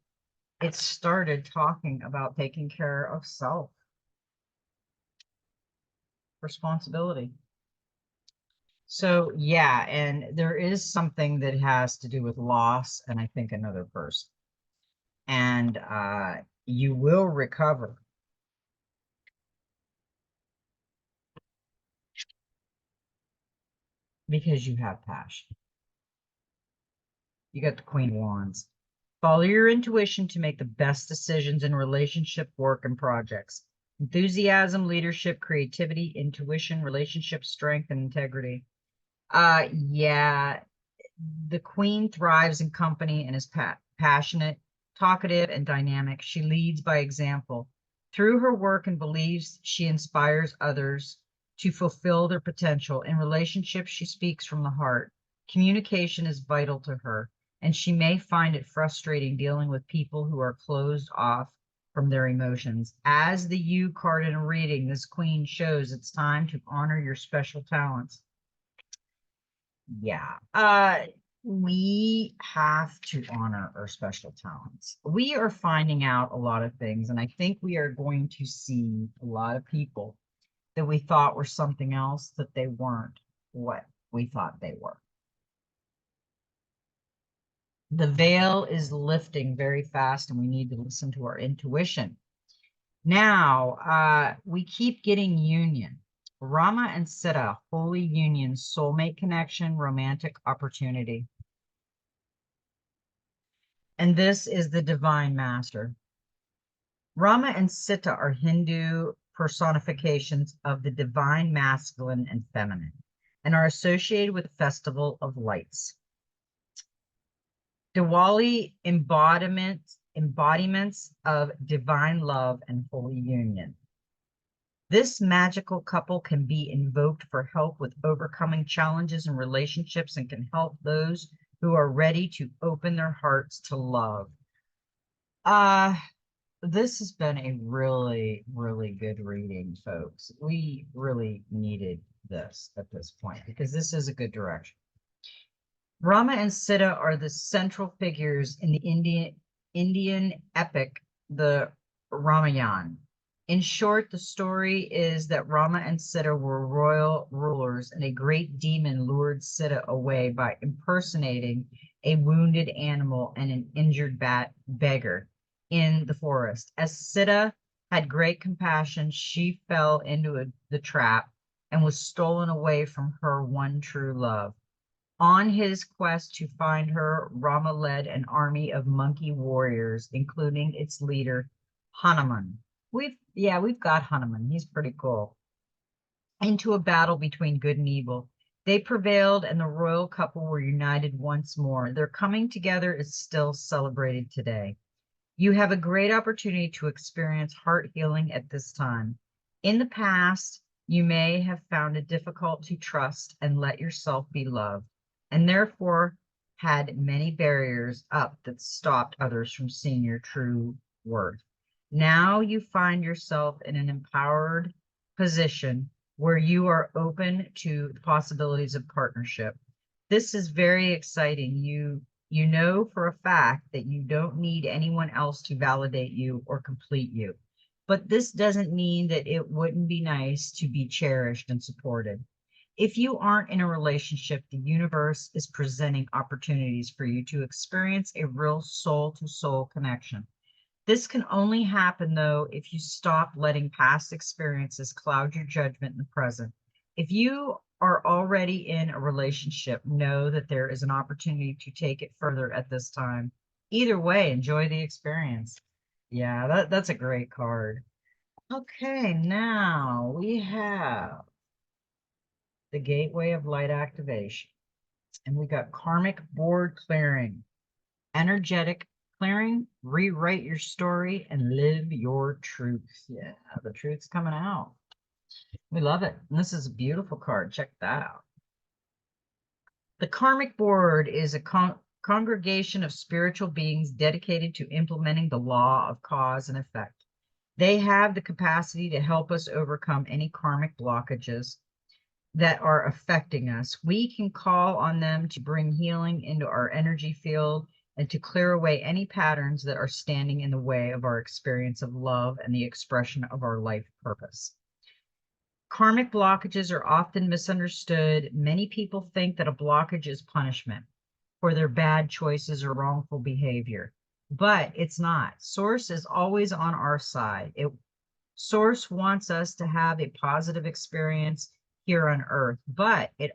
It started talking about taking care of self, responsibility. So, yeah, and there is something that has to do with loss, and I think another person. And you will recover because you have passion. You got the Queen of Wands. Follow your intuition to make the best decisions in relationship, work, and projects. Enthusiasm, leadership, creativity, intuition, relationship strength, and integrity. Yeah, the Queen thrives in company and is passionate, talkative, and dynamic. She leads by example. Through her work and beliefs, she inspires others to fulfill their potential. In relationships, she speaks from the heart. Communication is vital to her, and she may find it frustrating dealing with people who are closed off from their emotions. As the U card in a reading, this Queen shows it's time to honor your special talents. Yeah. We have to honor our special talents. We are finding out a lot of things, and I think we are going to see a lot of people that we thought were something else that they weren't what we thought they were. The veil is lifting very fast, and we need to listen to our intuition. Now, we keep getting union. Rama and Sita, holy union, soulmate connection, romantic opportunity. And this is the divine master. Rama and Sita are Hindu personifications of the divine masculine and feminine and are associated with the festival of lights. Diwali embodiments of divine love and holy union. This magical couple can be invoked for help with overcoming challenges in relationships and can help those who are ready to open their hearts to love. This has been a really, really good reading, folks. We really needed this at this point because this is a good direction. Rama and Sita are the central figures in the Indian epic, the Ramayana. In short, the story is that Rama and Sita were royal rulers, and a great demon lured Sita away by impersonating a wounded animal and an injured beggar in the forest. As Sita had great compassion, she fell into the trap and was stolen away from her one true love. On his quest to find her, Rama led an army of monkey warriors, including its leader, Hanuman. We've got Hanuman. He's pretty cool. Into a battle between good and evil. They prevailed, and the royal couple were united once more. Their coming together is still celebrated today. You have a great opportunity to experience heart healing at this time. In the past, you may have found it difficult to trust and let yourself be loved, and therefore had many barriers up that stopped others from seeing your true worth. Now you find yourself in an empowered position where you are open to the possibilities of partnership. This is very exciting. You know for a fact that you don't need anyone else to validate you or complete you. But this doesn't mean that it wouldn't be nice to be cherished and supported. If you aren't in a relationship, the universe is presenting opportunities for you to experience a real soul-to-soul connection. This can only happen, though, if you stop letting past experiences cloud your judgment in the present. If you are already in a relationship, know that there is an opportunity to take it further at this time. Either way, enjoy the experience. Yeah, that's a great card. Okay, now we have the Gateway of Light Activation. And we got Karmic Board Clearing. Energetic clearing, rewrite your story, and live your truth. Yeah, the truth's coming out. We love it. And this is a beautiful card. Check that out. The Karmic Board is a congregation of spiritual beings dedicated to implementing the law of cause and effect. They have the capacity to help us overcome any karmic blockages that are affecting us. We can call on them to bring healing into our energy field and to clear away any patterns that are standing in the way of our experience of love and the expression of our life purpose. Karmic blockages are often misunderstood. Many people think that a blockage is punishment for their bad choices or wrongful behavior, but it's not. Source is always on our side. Source wants us to have a positive experience here on earth, but it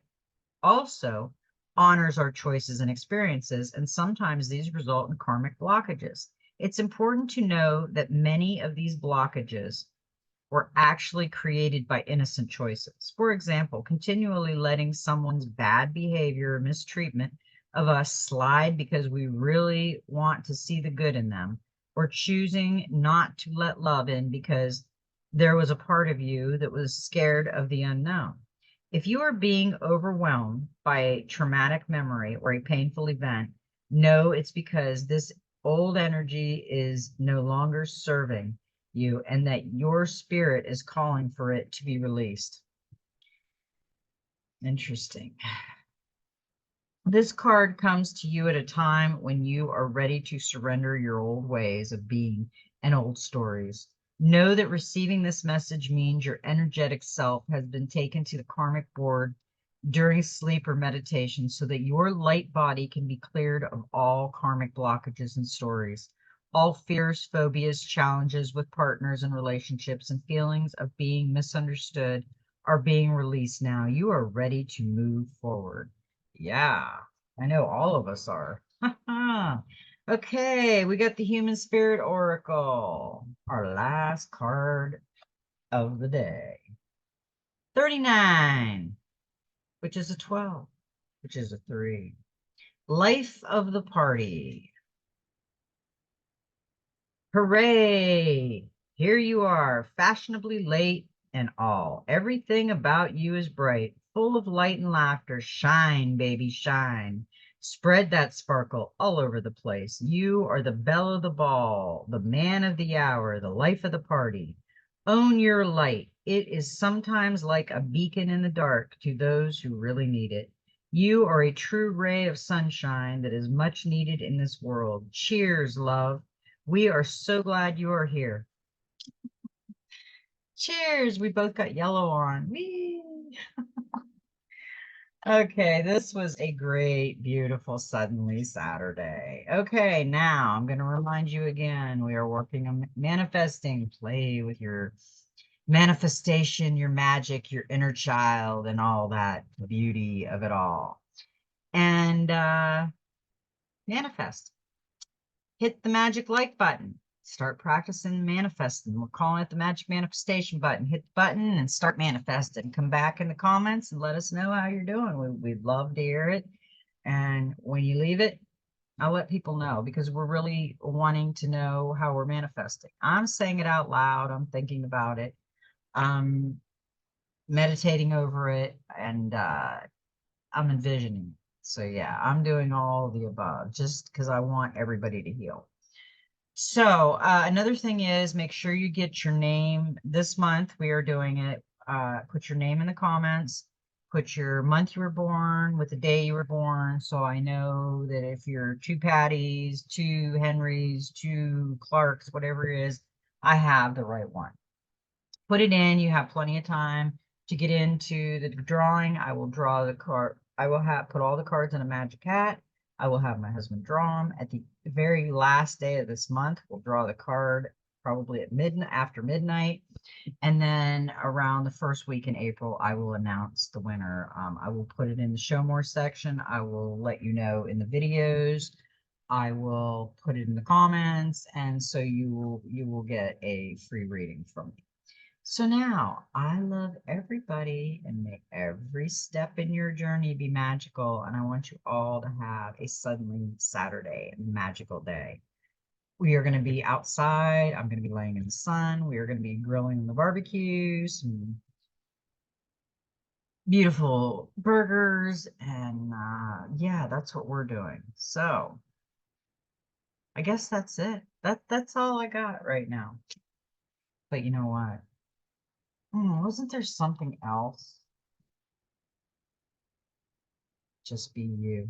also honors our choices and experiences, and sometimes these result in karmic blockages. It's important to know that many of these blockages were actually created by innocent choices. For example, continually letting someone's bad behavior or mistreatment of us slide because we really want to see the good in them, or choosing not to let love in because there was a part of you that was scared of the unknown. If you are being overwhelmed by a traumatic memory or a painful event, know it's because this old energy is no longer serving you and that your spirit is calling for it to be released. Interesting. This card comes to you at a time when you are ready to surrender your old ways of being and old stories. Know that receiving this message means your energetic self has been taken to the karmic board during sleep or meditation so that your light body can be cleared of all karmic blockages and stories. All fears, phobias, challenges with partners and relationships, and feelings of being misunderstood are being released now. You are ready to move forward. Yeah, I know all of us are. Okay, we got the Human Spirit Oracle, our last card of the day. 39, which is a 12, which is a 3. Life of the party. Hooray! Here you are, fashionably late and all. Everything about you is bright, full of light and laughter. Shine, baby, shine. Spread that sparkle all over the place. You are the belle of the ball, the man of the hour, the life of the party. Own your light. It is sometimes like a beacon in the dark to those who really need it. You are a true ray of sunshine that is much needed in this world. Cheers, love. We are so glad you are here. Cheers. We both got yellow on. Whee! Okay, this was a great, beautiful, suddenly Saturday. Okay, now I'm going to remind you again, we are working on manifesting. Play with your manifestation, your magic, your inner child, and all that beauty of it all. And manifest. Hit the magic like button. Start practicing manifesting. We're calling it the magic manifestation button. Hit the button and start manifesting. Come back in the comments and let us know how you're doing. We'd love to hear it. And when you leave it, I'll let people know because we're really wanting to know how we're manifesting. I'm saying it out loud. I'm thinking about it. I'm meditating over it, and I'm envisioning it. So yeah, I'm doing all of the above just because I want everybody to heal. So another thing is make sure you get your name this month. We are doing it. Put your name in the comments. Put your month you were born with the day you were born. So I know that if you're 2 Patties, 2 Henrys, 2 Clarks, whatever it is, I have the right one. Put it in. You have plenty of time to get into the drawing. I will draw the card. I will put all the cards in a magic hat. I will have my husband draw them at the very last day of this month. We'll draw the card probably at midnight, after midnight, and then around the first week in April, I will announce the winner. I will put it in the show more section. I will let you know in the videos. I will put it in the comments, and so you will get a free reading from me. So now, I love everybody and may every step in your journey be magical. And I want you all to have a suddenly Saturday, magical day. We are going to be outside. I'm going to be laying in the sun. We are going to be grilling the barbecue, some beautiful burgers. And yeah, that's what we're doing. So I guess that's it. That's all I got right now. But you know what? Wasn't there something else? Just be you.